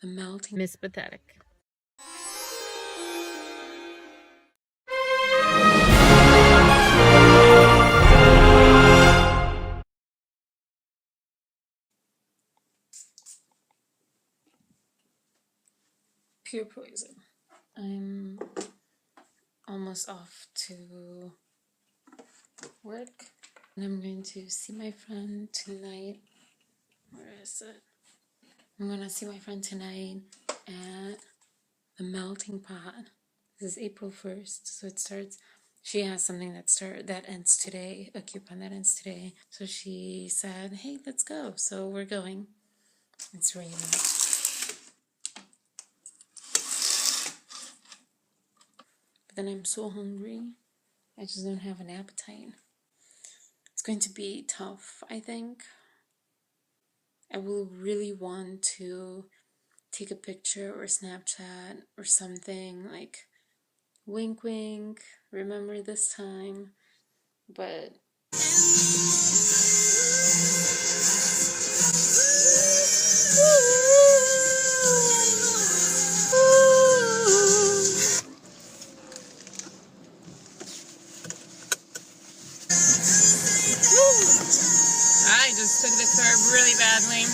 The melting Miss Pathetic. Pure poison. I'm almost off to work and I'm going to see my friend tonight. Where is it? I'm gonna see my friend tonight at the Melting Pot. This is April 1st, so it starts. She has something that ends today, a coupon that ends today. So she said, "Hey, let's go." So we're going. It's raining. But then I'm so hungry. I just don't have an appetite. It's going to be tough, I think. I will really want to take a picture or Snapchat or something like wink wink, remember this time, but I just took the curb really badly.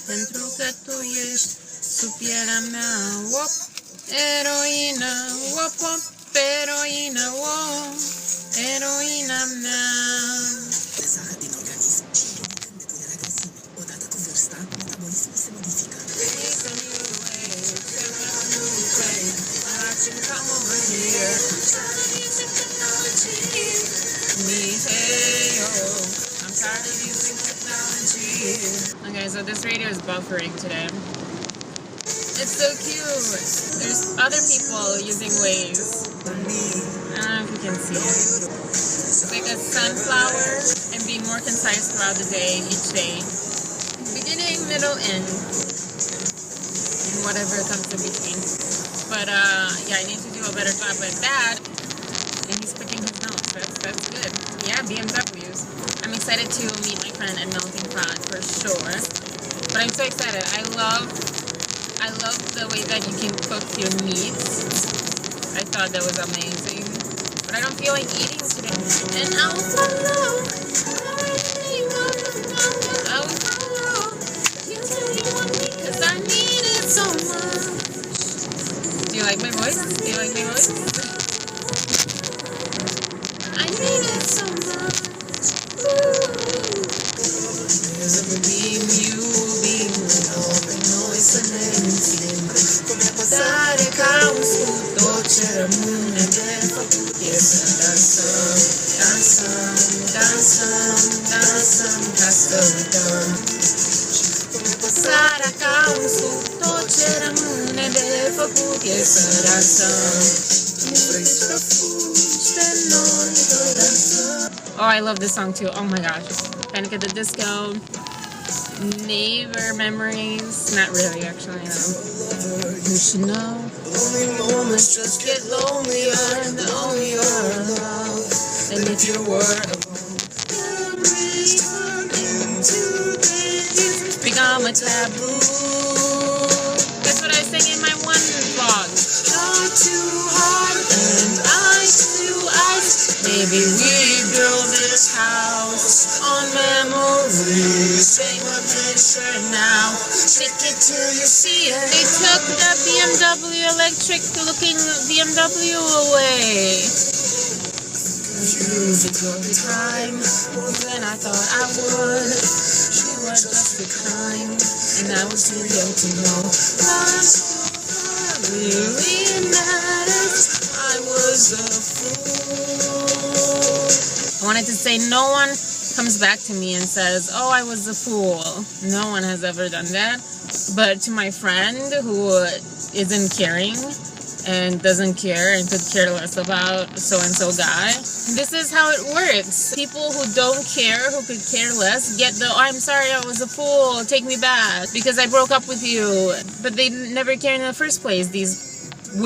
Pentru că tu ești sub pielea mea, wop, eroină, wop, wop, eroină, wop, eroina mea. Pesat din organism și când devine agresiv, odată cu vârsta, metabolismul se modifică. Okay, so this radio is buffering today. It's so cute. There's other people using Waze. I don't know if you can see it. It's like a sunflower and be more concise throughout the day, each day. Beginning, middle, end. And whatever comes in between. But yeah, I need to do a better job with that. And he's picking his nose. That's good. Yeah, BMWs. I'm excited to meet my friend at Melting Pot for sure. But I'm so excited. I love the way that you can cook your meats. I thought that was amazing. But I don't feel like eating today. And I was so low. I was so low. You said you want me because I need it so much. Do you like my voice? Do you like my voice? I need it so much. Passare ca un scudo ce rămâne de făcut e să dansăm, dansăm, dansăm, dansăm ca să uităm. Passare ca un scudo ce rămâne de făcut e să dansăm. Nu vrei să fugi de noi, să dansăm. Oh, I love this song too. Oh my gosh. Panic at the Disco. Neighbor memories. Not really, actually, no. You should know. Only moments just get lonelier and the lonelier love. And if you were alone, memories turn into days, become a taboo. That's what I sang in my one vlog. Try too hard and ice to ice. Maybe we build this house on memories. Pay attention now. Take it till you see it. They took the BMW electric looking BMW away. You took the time more than I thought I would. She was just a kind, and I was too young to know. Lost really matters. I was a fool. I wanted to say no one comes back to me and says, "Oh, I was a fool." No one has ever done that. But to my friend who isn't caring and doesn't care and could care less about so-and-so guy, this is how it works. People who don't care, who could care less, get the, "Oh, I'm sorry, I was a fool, take me back because I broke up with you." But they never care in the first place, these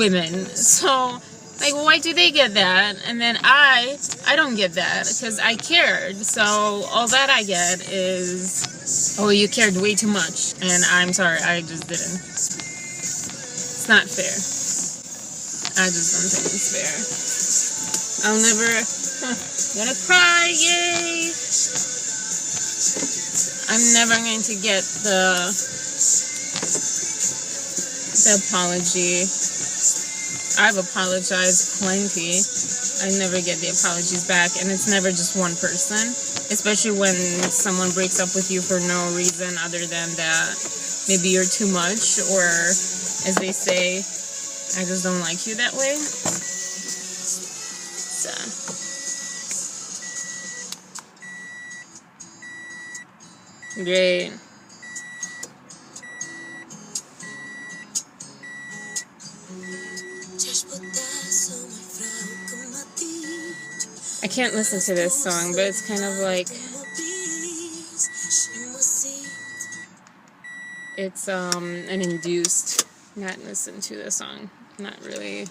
women. So Like, why do they get that? And then I don't get that because I cared. So all that I get is, oh, you cared way too much. And I'm sorry, I just didn't. It's not fair. I just don't think it's fair. I'll never, gonna cry, yay! I'm never going to get the apology. I've apologized plenty. I never get the apologies back, and it's never just one person, especially when someone breaks up with you for no reason other than that maybe you're too much, or as they say, I just don't like you that way. So great. I can't listen to this song, but it's kind of like, it's an induced, not listen to the song, not really,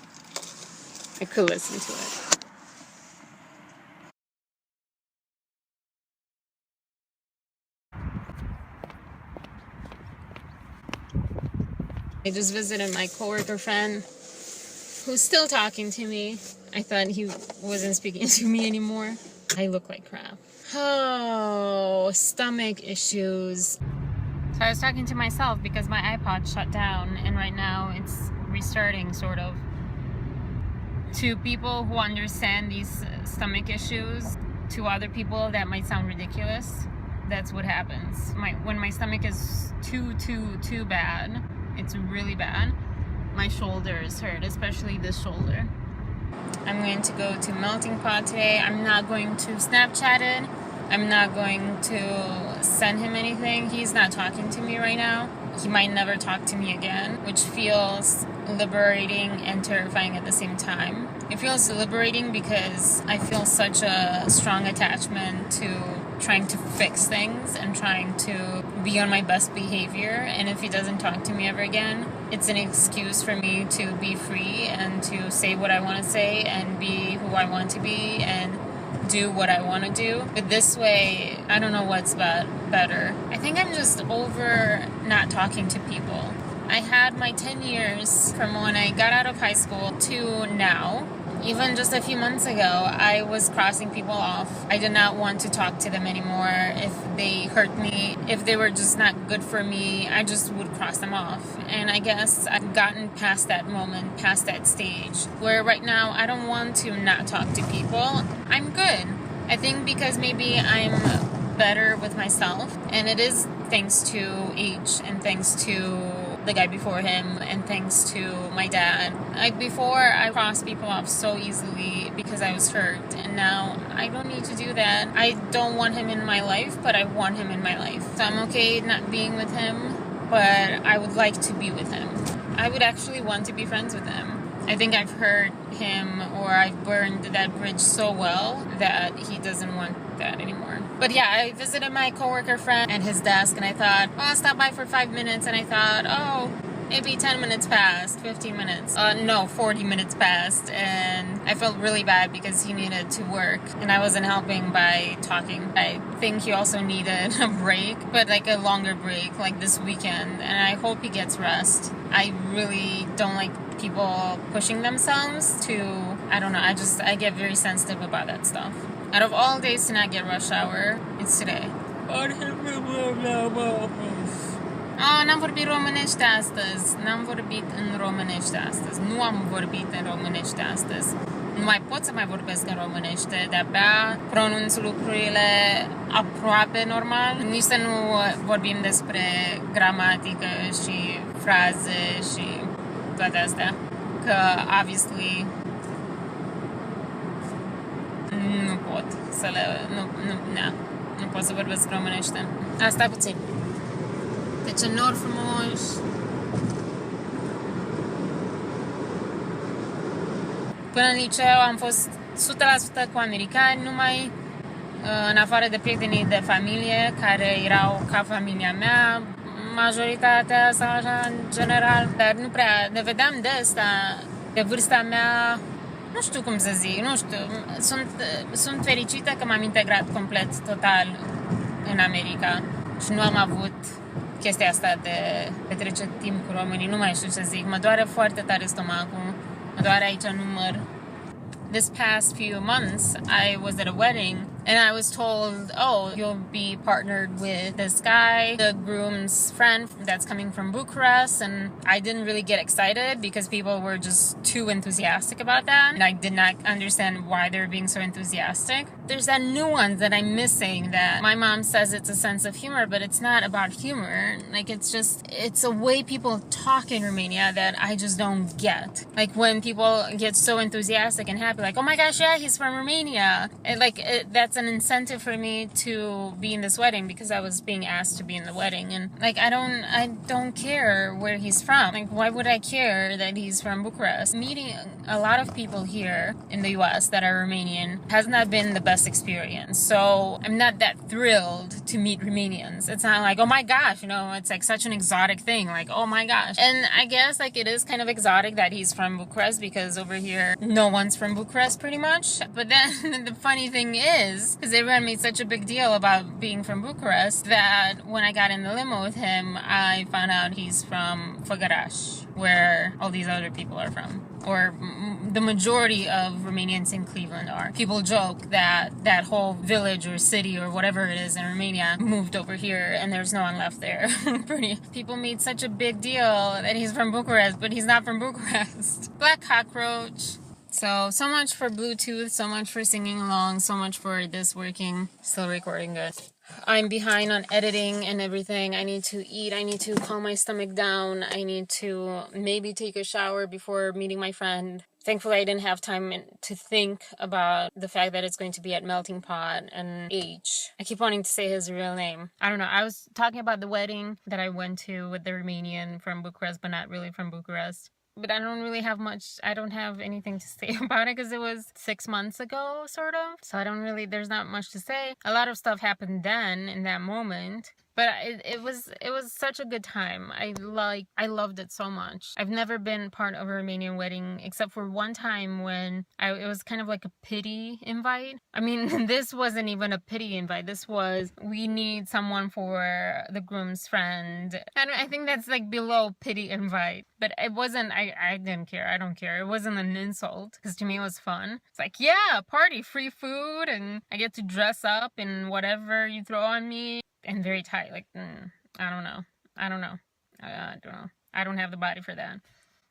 I could listen to it. I just visited my coworker friend who's still talking to me. I thought he wasn't speaking to me anymore. I look like crap. Oh, stomach issues. So I was talking to myself because my iPod shut down and right now it's restarting, sort of. To people who understand these stomach issues, to other people that might sound ridiculous, that's what happens. When my stomach is too bad, it's really bad, my shoulders hurt, especially this shoulder. I'm going to go to Melting Pot today. I'm not going to Snapchat it. I'm not going to send him anything. He's not talking to me right now. He might never talk to me again, which feels liberating and terrifying at the same time. It feels liberating because I feel such a strong attachment to trying to fix things and trying to be on my best behavior, and if he doesn't talk to me ever again, it's an excuse for me to be free and to say what I want to say and be who I want to be and do what I want to do. But this way, I don't know what's better. I think I'm just over not talking to people. I had my 10 years from when I got out of high school to now. Even just a few months ago, I was crossing people off. I did not want to talk to them anymore. If they hurt me, if they were just not good for me, I just would cross them off. And I guess I've gotten past that moment, past that stage, where right now I don't want to not talk to people. I'm good. I think because maybe I'm better with myself, and it is thanks to age and thanks to the guy before him and thanks to my dad. Before, I crossed people off so easily because I was hurt, and now I don't need to do that. I don't want him in my life, but I want him in my life. So I'm okay not being with him, but I would like to be with him. I would actually want to be friends with him. I think I've hurt him, or I've burned that bridge so well that he doesn't want that anymore. But yeah, I visited my coworker friend at his desk, and I thought, oh, I'll stop by for 5 minutes, and I thought, oh, maybe 10 minutes passed, 15 minutes. No, 40 minutes passed, and I felt really bad because he needed to work, and I wasn't helping by talking. I think he also needed a break, but like a longer break, like this weekend, and I hope he gets rest. I really don't like people pushing themselves to, I don't know, I get very sensitive about that stuff. Out of all days to not get rush hour, it's today. N-am vorbit românește astăzi. N-am vorbit în românește astăzi. Nu am vorbit în românește astăzi. Nu mai pot să mai vorbesc în românește. De-abia pronunț lucrurile aproape normal. Nici să nu vorbim despre gramatică și fraze și toate astea. Că, obviously, nu pot să le... Nu pot să vorbesc românește. Asta puțin. Deci, nori frumoși. Până în liceu am fost 100% cu americani, numai în afară de prietenii de familie, care erau ca familia mea, majoritatea sau așa în general, dar nu prea ne vedeam de asta, de vârsta mea, nu știu cum să zic, nu știu, sunt fericită că m-am integrat complet, total în America și nu am avut chestia asta de petrece timp cu românii, nu mai știu ce zic, mă doare foarte tare stomacul, mă doare aici în număr. This past few months, I was at a wedding and I was told, oh, you'll be partnered with this guy, the groom's friend that's coming from Bucharest. And I didn't really get excited because people were just too enthusiastic about that. And I did not understand why they were being so enthusiastic. There's that nuance that I'm missing that my mom says it's a sense of humor, but it's not about humor. Like, it's a way people talk in Romania that I just don't get. Like, when people get so enthusiastic and happy, like, oh my gosh, yeah, he's from Romania. That's an incentive for me to be in this wedding because I was being asked to be in the wedding. And like, I don't care where he's from. Like, why would I care that he's from Bucharest? Meeting a lot of people here in the US that are Romanian has not been the best experience. So I'm not that thrilled to meet Romanians. It's not like, oh my gosh, it's like such an exotic thing. Like, oh my gosh. And I guess like it is kind of exotic that he's from Bucharest because over here, no one's from Bucharest pretty much. But then the funny thing is, because everyone made such a big deal about being from Bucharest, that when I got in the limo with him, I found out he's from Făgăraș, where all these other people are from. Or the majority of Romanians in Cleveland are. People joke that that whole village or city or whatever it is in Romania moved over here and there's no one left there. People made such a big deal that he's from Bucharest, but he's not from Bucharest. Black cockroach. So much for Bluetooth, so much for singing along, so much for this working. Still recording good. I'm behind on editing and everything. I need to eat. I need to calm my stomach down. I need to maybe take a shower before meeting my friend. Thankfully, I didn't have time to think about the fact that it's going to be at Melting Pot and H. I keep wanting to say his real name. I don't know. I was talking about the wedding that I went to with the Romanian from Bucharest, but not really from Bucharest. But I don't really have I don't have anything to say about it because it was 6 months ago, sort of. So there's not much to say. A lot of stuff happened then in that moment. But it was such a good time. I loved it so much. I've never been part of a Romanian wedding except for one time when it was kind of like a pity invite. I mean, this wasn't even a pity invite. This was, we need someone for the groom's friend. And I think that's like below pity invite. But it wasn't, I didn't care. I don't care. It wasn't an insult because to me it was fun. It's like, yeah, party, free food, and I get to dress up in whatever you throw on me. And very tight, like, I don't know. I don't know. I don't have the body for that.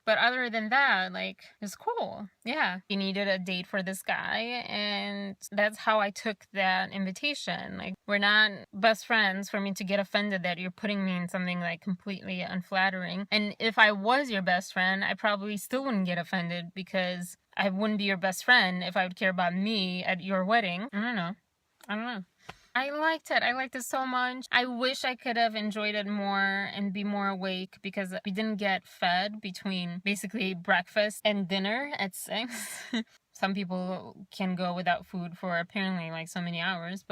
But other than that, like, it's cool. Yeah. He needed a date for this guy, and that's how I took that invitation. Like, we're not best friends for me to get offended that you're putting me in something, like, completely unflattering. And if I was your best friend, I probably still wouldn't get offended because I wouldn't be your best friend if I would care about me at your wedding. I don't know. I liked it so much. I wish I could have enjoyed it more and be more awake because we didn't get fed between basically breakfast and dinner at 6. Some people can go without food for apparently like so many hours,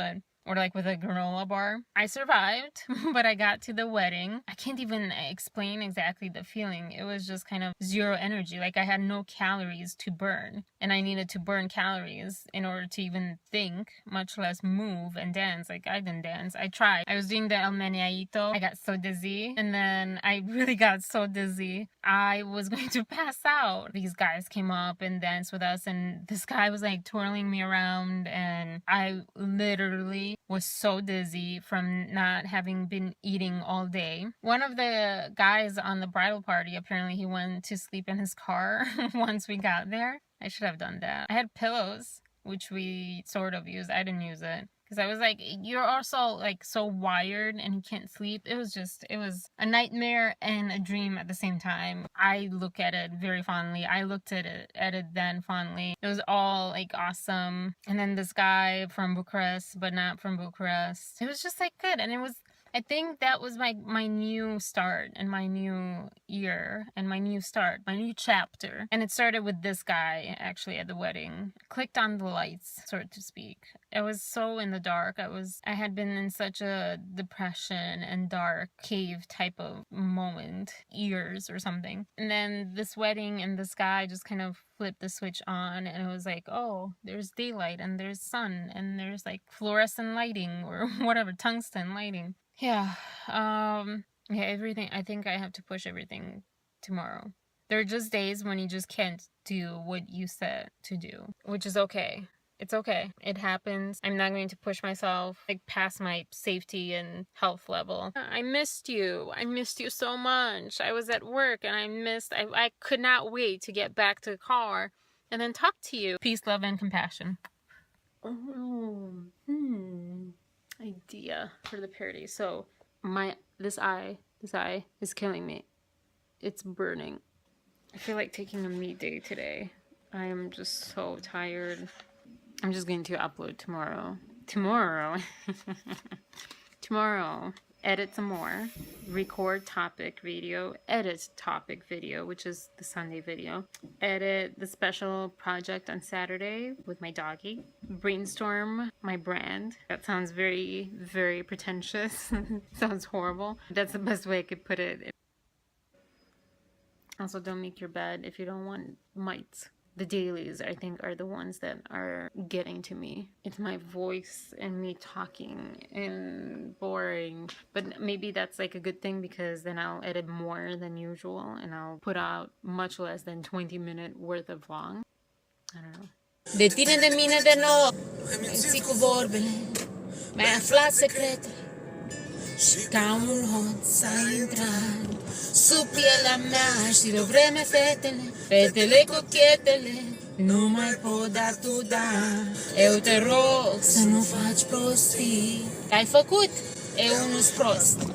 or like with a granola bar. I survived, but I got to the wedding. I can't even explain exactly the feeling. It was just kind of zero energy. Like I had no calories to burn, and I needed to burn calories in order to even think, much less move and dance. Like I didn't dance. I tried. I was doing the El Meneadito. I got so dizzy, and then I really got so dizzy. I was going to pass out. These guys came up and danced with us, and this guy was like twirling me around, and I literally was so dizzy from not having been eating all day. One of the guys on the bridal party, apparently he went to sleep in his car once we got there. I should have done that. I had pillows, which we sort of used. I didn't use it. Because I was like, you're also like so wired and you can't sleep. It was a nightmare and a dream at the same time. I look at it very fondly. I looked at it then fondly. It was all like awesome. And then this guy from Bucharest, but not from Bucharest. It was just like good. And it was I think that was my new start and my new year and my new start, my new chapter. And it started with this guy actually at the wedding. Clicked on the lights, so to speak. I was so in the dark. I had been in such a depression and dark cave type of moment, years or something. And then this wedding and this guy just kind of flipped the switch on, and it was like, oh, there's daylight and there's sun and there's like fluorescent lighting or whatever, tungsten lighting. Yeah, everything. I think I have to push everything tomorrow. There are just days when you just can't do what you said to do, which is okay. It's okay. It happens. I'm not going to push myself like past my safety and health level. I missed you. I missed you so much. I was at work and I could not wait to get back to the car and then talk to you. Peace, love, and compassion. Idea for the parody. So this eye is killing me. It's burning. I feel like taking a meat day today. I am just so tired. I'm just going to upload tomorrow. Tomorrow. Edit some more. Record topic video. Edit topic video, which is the Sunday video. Edit the special project on Saturday with my doggy. Brainstorm my brand. That sounds very, very pretentious. Sounds horrible. That's the best way I could put it. Also, don't make your bed if you don't want mites. The dailies, I think, are the ones that are getting to me. It's my voice and me talking and boring. But maybe that's like a good thing, because then I'll edit more than usual and I'll put out much less than 20-minute worth of vlog. I don't know. De tine, de mine, de nou, ții cu vorbele, mi-ai aflat secrete și ca un hoț s-ai intrat sub pielea mea. Și de-o vreme fetele cochetele nu mai pot da tu da. Eu te rog să nu faci prostii. Că-ai făcut, eu nu-s prost,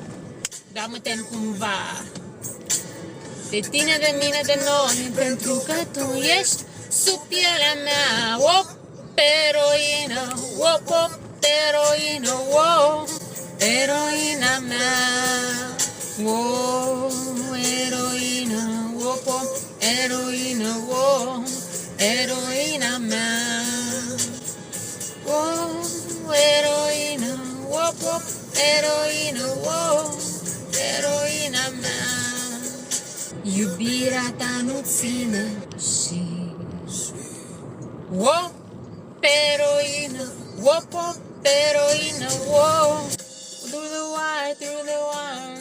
dar mă tem cumva de tine, de mine, de noi, pentru că tu ești sub pielea mea. O eroină, o eroină, o eroina mea. O eroină, o eroină, o eroina mea. O eroină, o eroină, o eroina mea. Iubirea ta nu ține și o eroină, o eroină, o through the wire.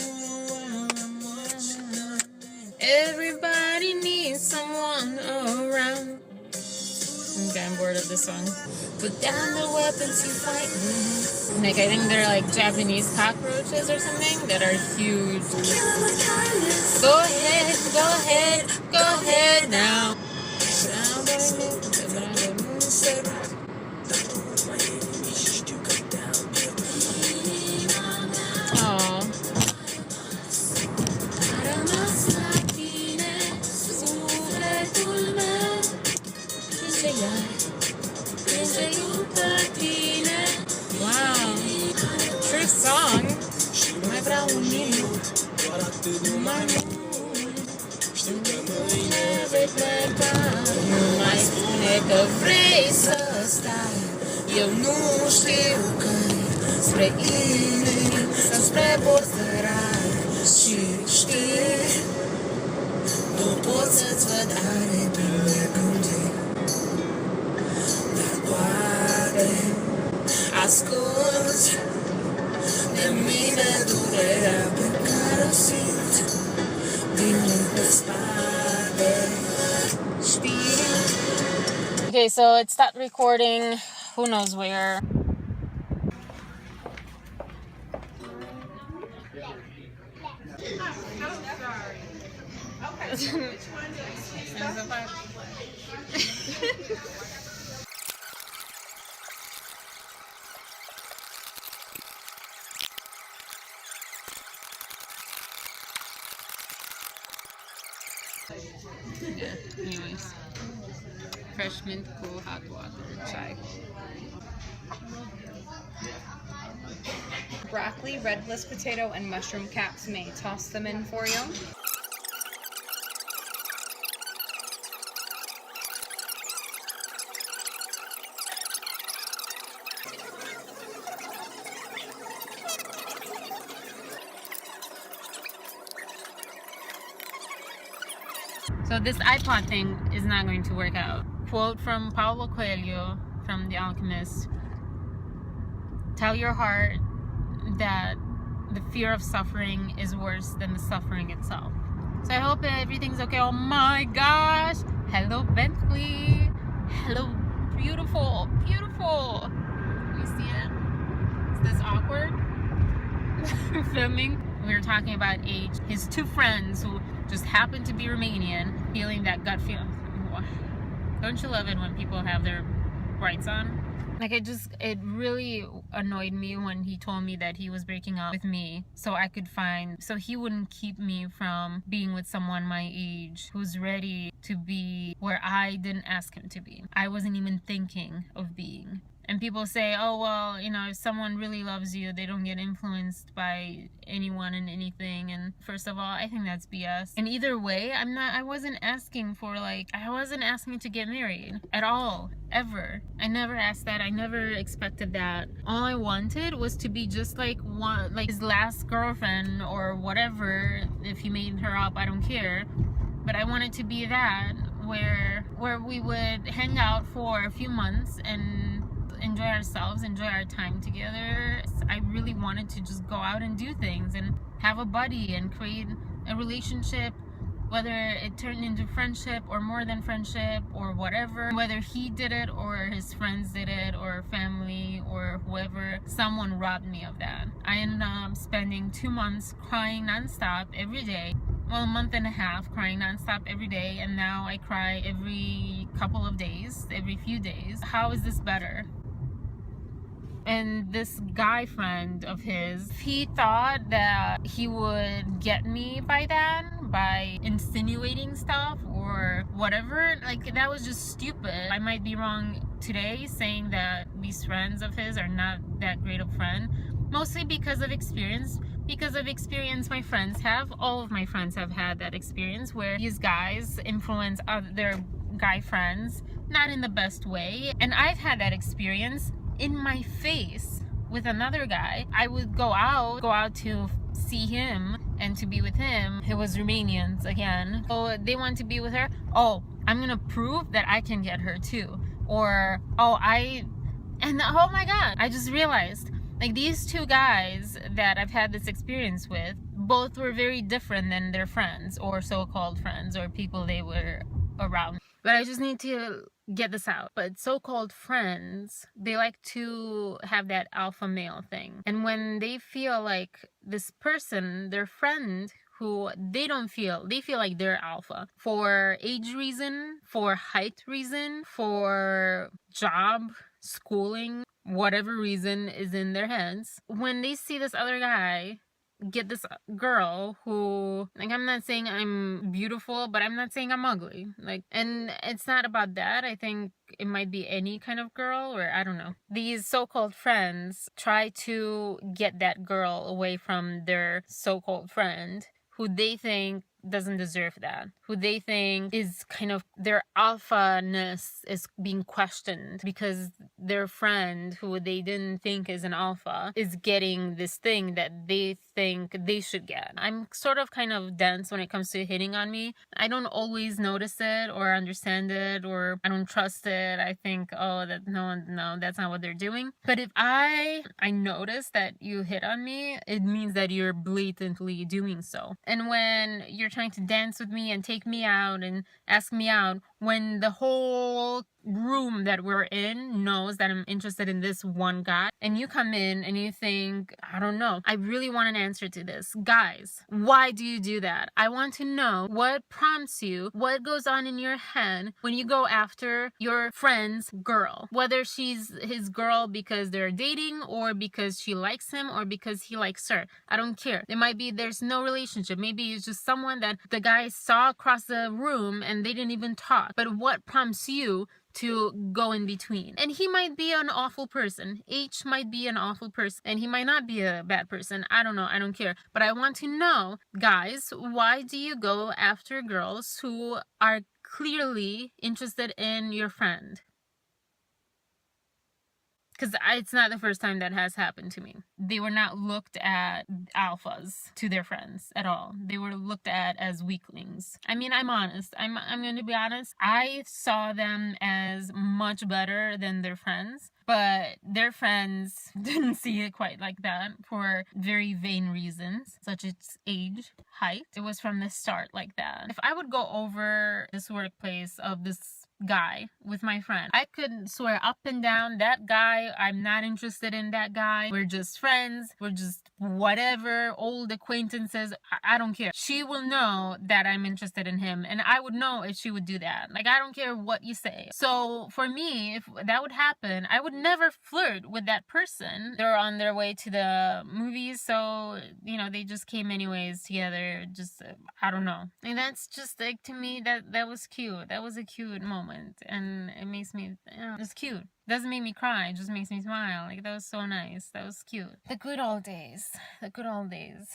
Everybody needs someone around. Okay, I'm bored of this song. Put down the weapons you fight with. Like, I think they're like Japanese cockroaches or something that are huge. Go ahead now. Wow, true song. Mai vreau un minut, doar atât, nu mai mult. Știu că mâine vei pleca. Nu mai spune că vrei să stai. Eu nu știu că-i spre inimi sau spre bostărai. Și știi, nu pot să-ți văd aripile gândii. Dar poate ascult de mine durerea pe care o simt din pe spate. Okay, so it stopped recording who knows where. Yeah, anyways. Fresh mint, cool hot water, chai. broccoli, red bliss potato, and mushroom caps. May toss them in for you. So this iPod thing is not going to work out. Quote from Paulo Coelho from The Alchemist: tell your heart that the fear of suffering is worse than the suffering itself. So I hope everything's okay. Oh my gosh! Hello, Bentley! Hello, beautiful, beautiful! You see it? Is this awkward? Filming. We were talking about age. His two friends who just happened to be Romanian, feeling that gut feeling. Don't you love it when people have their brights on? Like, it really annoyed me when he told me that he was breaking up with me so he wouldn't keep me from being with someone my age who's ready to be where I didn't ask him to be. I wasn't even thinking of being. And people say, oh, well, you know, if someone really loves you, they don't get influenced by anyone and anything. And first of all, I think that's BS. And either way, I wasn't asking to get married at all, ever. I never asked that. I never expected that. All I wanted was to be just like his last girlfriend or whatever. If he made her up, I don't care. But I wanted to be that, where we would hang out for a few months and enjoy ourselves, enjoy our time together. I really wanted to just go out and do things and have a buddy and create a relationship, whether it turned into friendship or more than friendship or whatever, whether he did it or his friends did it or family or whoever. Someone robbed me of that. I ended up spending 2 months crying nonstop every day. Well, a month and a half crying nonstop every day, and now I cry every couple of days, every few days. How is this better? And this guy friend of his, he thought that he would get me by insinuating stuff or whatever. Like, that was just stupid. I might be wrong today saying that these friends of his are not that great of friend, mostly because of experience. My friends have. All of my friends have had that experience where these guys influence their guy friends, not in the best way. And I've had that experience in my face with another guy. I would go out to see him and to be with him. It was Romanians again. So they want to be with her. Oh, I'm gonna prove that I can get her too. Or, oh my God, I just realized, like, these two guys that I've had this experience with, both were very different than their friends or so-called friends or people they were around. But I just need to get this out. But so-called friends, they like to have that alpha male thing. And when they feel like this person, their friend, who they feel like they're alpha for age reason, for height reason, for job, schooling, whatever reason is in their heads, when they see this other guy get this girl who, like, I'm not saying I'm beautiful, but I'm not saying I'm ugly, like, and it's not about that. I think it might be any kind of girl, or I don't know. These so-called friends try to get that girl away from their so-called friend who they think doesn't deserve that, who they think is kind of, their alpha-ness is being questioned because their friend, who they didn't think is an alpha, is getting this thing that they think they should get. I'm sort of kind of dense when it comes to hitting on me. I don't always notice it or understand it, or I don't trust it. I think, oh, no, that's not what they're doing. But if I notice that you hit on me, it means that you're blatantly doing so. And when you're trying to dance with me and take me out and ask me out, when the whole room that we're in knows that I'm interested in this one guy, and you come in and you think, I don't know, I really want an answer to this. Guys, why do you do that? I want to know what prompts you, what goes on in your head when you go after your friend's girl, whether she's his girl because they're dating or because she likes him or because he likes her. I don't care. It might be there's no relationship. Maybe it's just someone that the guy saw across the room and they didn't even talk. But what prompts you to go in between. And he might be an awful person. H might be an awful person. And he might not be a bad person. I don't know. I don't care. But I want to know, guys, why do you go after girls who are clearly interested in your friend? Because it's not the first time that has happened to me. They were not looked at alphas to their friends at all. They were looked at as weaklings. I mean, I'm honest. I'm going to be honest. I saw them as much better than their friends. But their friends didn't see it quite like that for very vain reasons, such as age, height. It was from the start like that. If I would go over this workplace of this guy with my friend, I could swear up and down that guy, I'm not interested in that guy. We're just friends. We're just whatever, old acquaintances. I don't care. She will know that I'm interested in him, and I would know if she would do that. Like, I don't care what you say. So for me, if that would happen, I would never flirt with that person. They're on their way to the movies, so they just came anyways together. Just I don't know. And that's just like, to me, that was cute. That was a cute moment, and it makes me it's cute. Doesn't make me cry, it just makes me smile. Like, that was so nice. That was cute. The good old days. The good old days.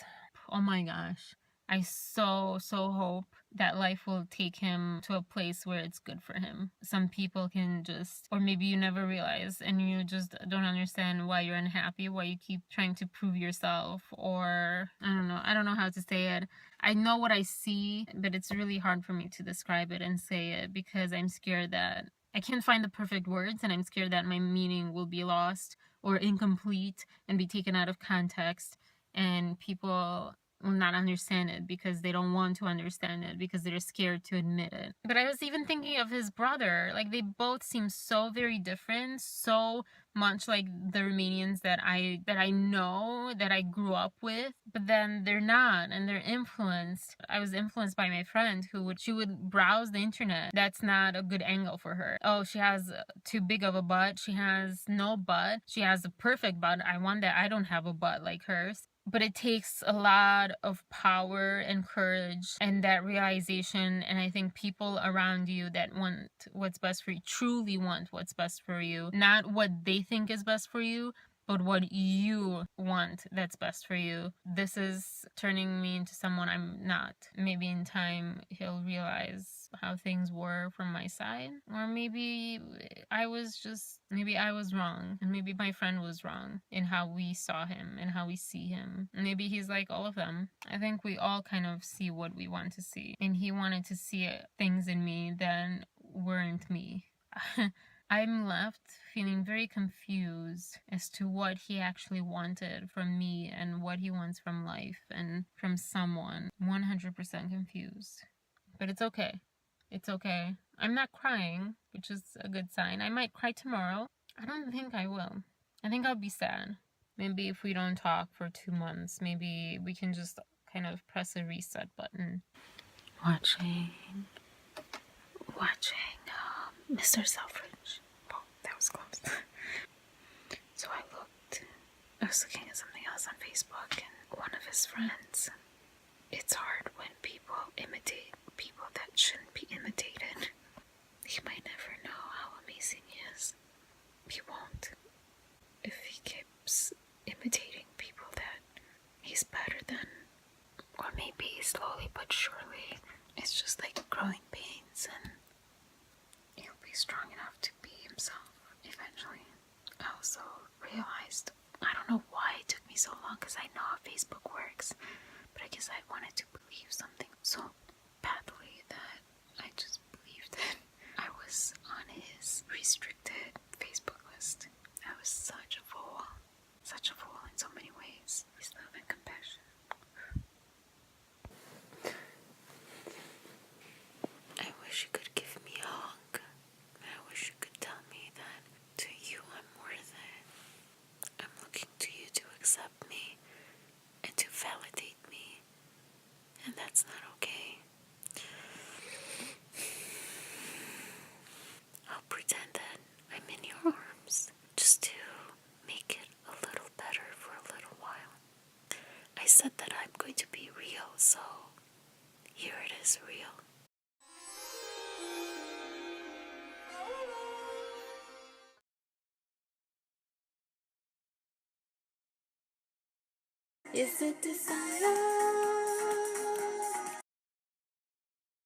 Oh my gosh. I so hope that life will take him to a place where it's good for him. Some people can just, or maybe you never realize and you just don't understand why you're unhappy, why you keep trying to prove yourself, or I don't know how to say it. I know what I see, but it's really hard for me to describe it and say it because I'm scared that I can't find the perfect words, and I'm scared that my meaning will be lost or incomplete and be taken out of context, and people will not understand it because they don't want to understand it because they're scared to admit it. But I was even thinking of his brother. Like, they both seem so very different, so much like the Romanians that I know, that I grew up with, but then they're not, and they're influenced. I was influenced by my friend she would browse the internet. That's not a good angle for her. Oh, she has too big of a butt. She has no butt. She has a perfect butt. I want that. I don't have a butt like hers. But it takes a lot of power and courage and that realization. And I think people around you that want what's best for you, truly want what's best for you, not what they think is best for you, but what you want that's best for you. This is turning me into someone I'm not. Maybe in time he'll realize how things were from my side, or maybe I was wrong, and maybe my friend was wrong in how we saw him and how we see him. Maybe he's like all of them. I think we all kind of see what we want to see, and he wanted to see things in me that weren't me. I'm left feeling very confused as to what he actually wanted from me and what he wants from life and from someone. 100% confused. But it's okay. It's okay. I'm not crying, which is a good sign. I might cry tomorrow. I don't think I will. I think I'll be sad. Maybe if we don't talk for 2 months, maybe we can just kind of press a reset button. Watching Mr. Selfridge. Oh, that was close. So I was looking at something else on Facebook, and one of his friends. It's hard when people imitate people that shouldn't be imitated. He might never know how amazing he is. He won't. If he keeps imitating people that he's better than. Or maybe slowly but surely, it's just like growing pains, and he'll be strong enough to be himself eventually. I also realized, I don't know why it took me so long, because I know how Facebook works, but I guess I wanted to believe something so badly that I just believed it. I was on his restricted Facebook list. I was such a fool in so many ways. His love and compassion. I wish you could give me a hug. I wish you could tell me that to you I'm worth it. I'm looking to you to accept me and to validate me. And that's not okay. I'll pretend that I'm in your arms just to make it Is it desire?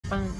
Bang.